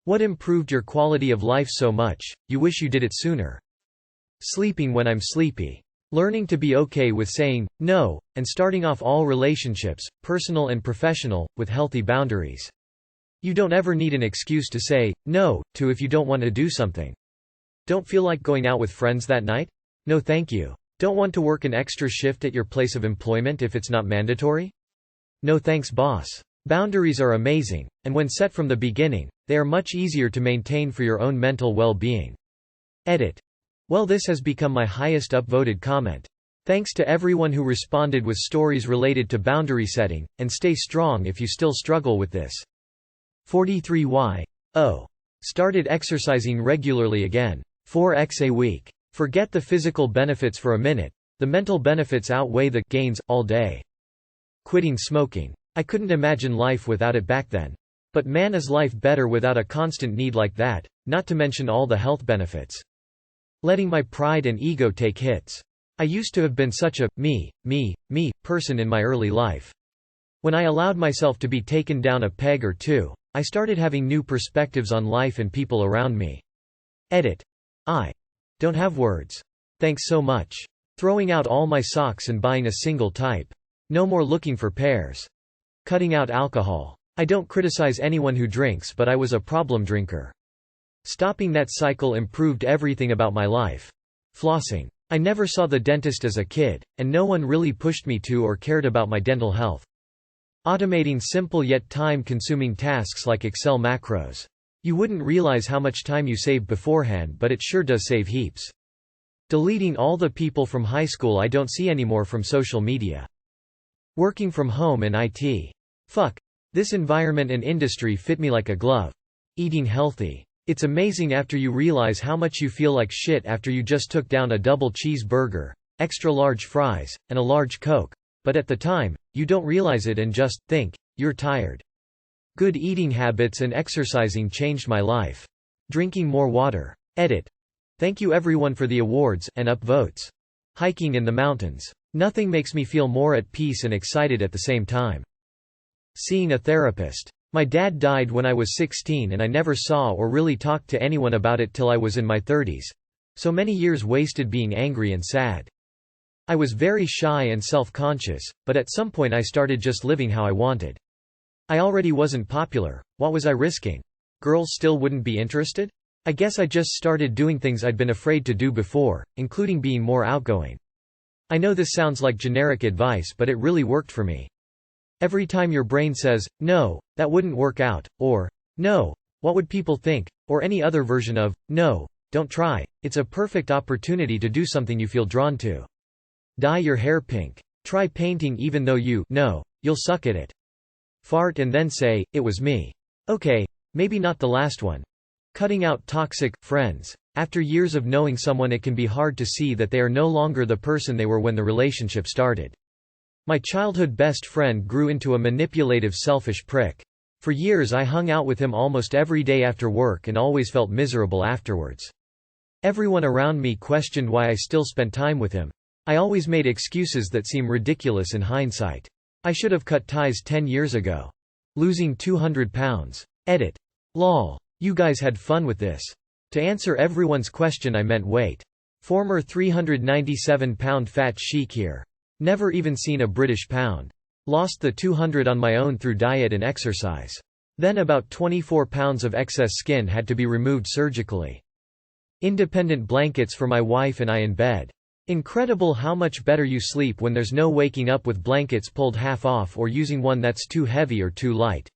What improved your quality of life so much, you wish you did it sooner? Sleeping when I'm sleepy. Learning to be okay with saying no, and starting off all relationships, personal and professional, with healthy boundaries. You don't ever need an excuse to say no to if you don't want to do something. Don't feel like going out with friends that night? No thank you. Don't want to work an extra shift at your place of employment if it's not mandatory? No thanks boss. Boundaries are amazing, and when set from the beginning, they are much easier to maintain for your own mental well-being. Edit. Well, this has become my highest upvoted comment. Thanks to everyone who responded with stories related to boundary setting, and stay strong if you still struggle with this. 43Y. Oh. Started exercising regularly again. 4x a week. Forget the physical benefits for a minute. The mental benefits outweigh the gains all day. Quitting smoking. I couldn't imagine life without it back then. But man, is life better without a constant need like that, not to mention all the health benefits. Letting my pride and ego take hits. I used to have been such a me person in my early life. When I allowed myself to be taken down a peg or two, I started having new perspectives on life and people around me. Edit. I don't have words. Thanks so much. Throwing out all my socks and buying a single type. No more looking for pairs. Cutting out alcohol. I don't criticize anyone who drinks, but I was a problem drinker. Stopping that cycle improved everything about my life. Flossing. I never saw the dentist as a kid, and no one really pushed me to or cared about my dental health. Automating simple yet time-consuming tasks like Excel macros. You wouldn't realize how much time you saved beforehand, but it sure does save heaps. Deleting all the people from high school I don't see anymore from social media. Working from home in IT. Fuck. This environment and industry fit me like a glove. Eating healthy. It's amazing after you realize how much you feel like shit after you just took down a double cheeseburger, extra large fries, and a large Coke, but at the time, you don't realize it and just think you're tired. Good eating habits and exercising changed my life. Drinking more water. Edit. Thank you everyone for the awards and upvotes. Hiking in the mountains. Nothing makes me feel more at peace and excited at the same time. Seeing a therapist. My dad died when I was 16 and I never saw or really talked to anyone about it till I was in my 30s. So many years wasted being angry and sad. I was very shy and self-conscious, but at some point I started just living how I wanted. I already wasn't popular, what was I risking? Girls still wouldn't be interested? I guess I just started doing things I'd been afraid to do before, including being more outgoing. I know this sounds like generic advice, but it really worked for me. Every time your brain says, no, that wouldn't work out, or, no, what would people think, or any other version of, no, don't try, it's a perfect opportunity to do something you feel drawn to. Dye your hair pink. Try painting even though you know you'll suck at it. Fart and then say, it was me. Okay, maybe not the last one. Cutting out toxic friends. After years of knowing someone, it can be hard to see that they are no longer the person they were when the relationship started. My childhood best friend grew into a manipulative, selfish prick. For years I hung out with him almost every day after work and always felt miserable afterwards. Everyone around me questioned why I still spent time with him. I always made excuses that seem ridiculous in hindsight. I should have cut ties 10 years ago. Losing 200 pounds. Edit. Lol. You guys had fun with this. To answer everyone's question I meant weight. Former 397-pound fat chic here. Never even seen a British pound. Lost the 200 on my own through diet and exercise. Then about 24 pounds of excess skin had to be removed surgically. Independent blankets for my wife and I in bed. Incredible how much better you sleep when there's no waking up with blankets pulled half off or using one that's too heavy or too light.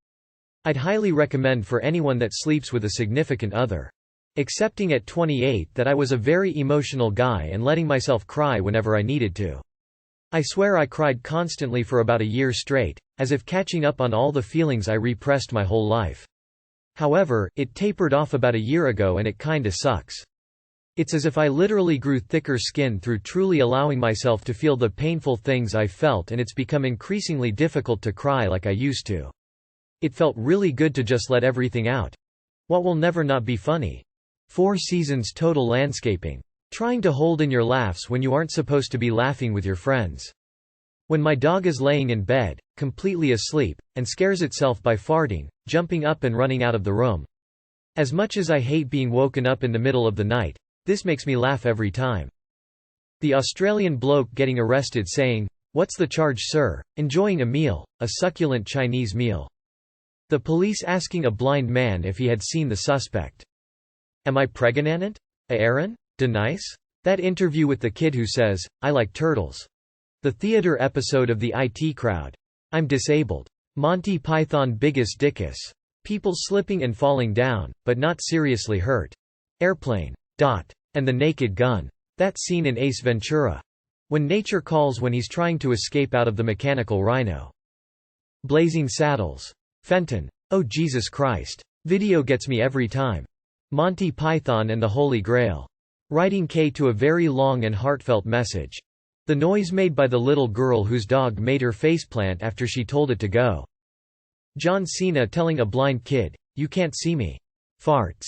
I'd highly recommend for anyone that sleeps with a significant other. Accepting at 28 that I was a very emotional guy and letting myself cry whenever I needed to. I swear I cried constantly for about a year straight, as if catching up on all the feelings I repressed my whole life. However, it tapered off about a year ago and it kinda sucks. It's as if I literally grew thicker skin through truly allowing myself to feel the painful things I felt, and it's become increasingly difficult to cry like I used to. It felt really good to just let everything out. What will never not be funny? 4 Seasons Total Landscaping. Trying to hold in your laughs when you aren't supposed to be laughing with your friends. When my dog is laying in bed, completely asleep, and scares itself by farting, jumping up and running out of the room. As much as I hate being woken up in the middle of the night, this makes me laugh every time. The Australian bloke getting arrested saying, "What's the charge, sir?" Enjoying a meal, a succulent Chinese meal. The police asking a blind man if he had seen the suspect. Am I pregnant? Aaron? Denice? That interview with the kid who says, "I like turtles." The theater episode of The IT Crowd. I'm disabled. Monty Python Biggest Dickus. People slipping and falling down, but not seriously hurt. Airplane. And the Naked Gun. That scene in Ace Ventura. When nature calls when he's trying to escape out of the mechanical rhino. Blazing Saddles. Fenton. Oh Jesus Christ. Video gets me every time. Monty Python and the Holy Grail. Writing K to a very long and heartfelt message. The noise made by the little girl whose dog made her faceplant after she told it to go. John Cena telling a blind kid, "You can't see me." Farts.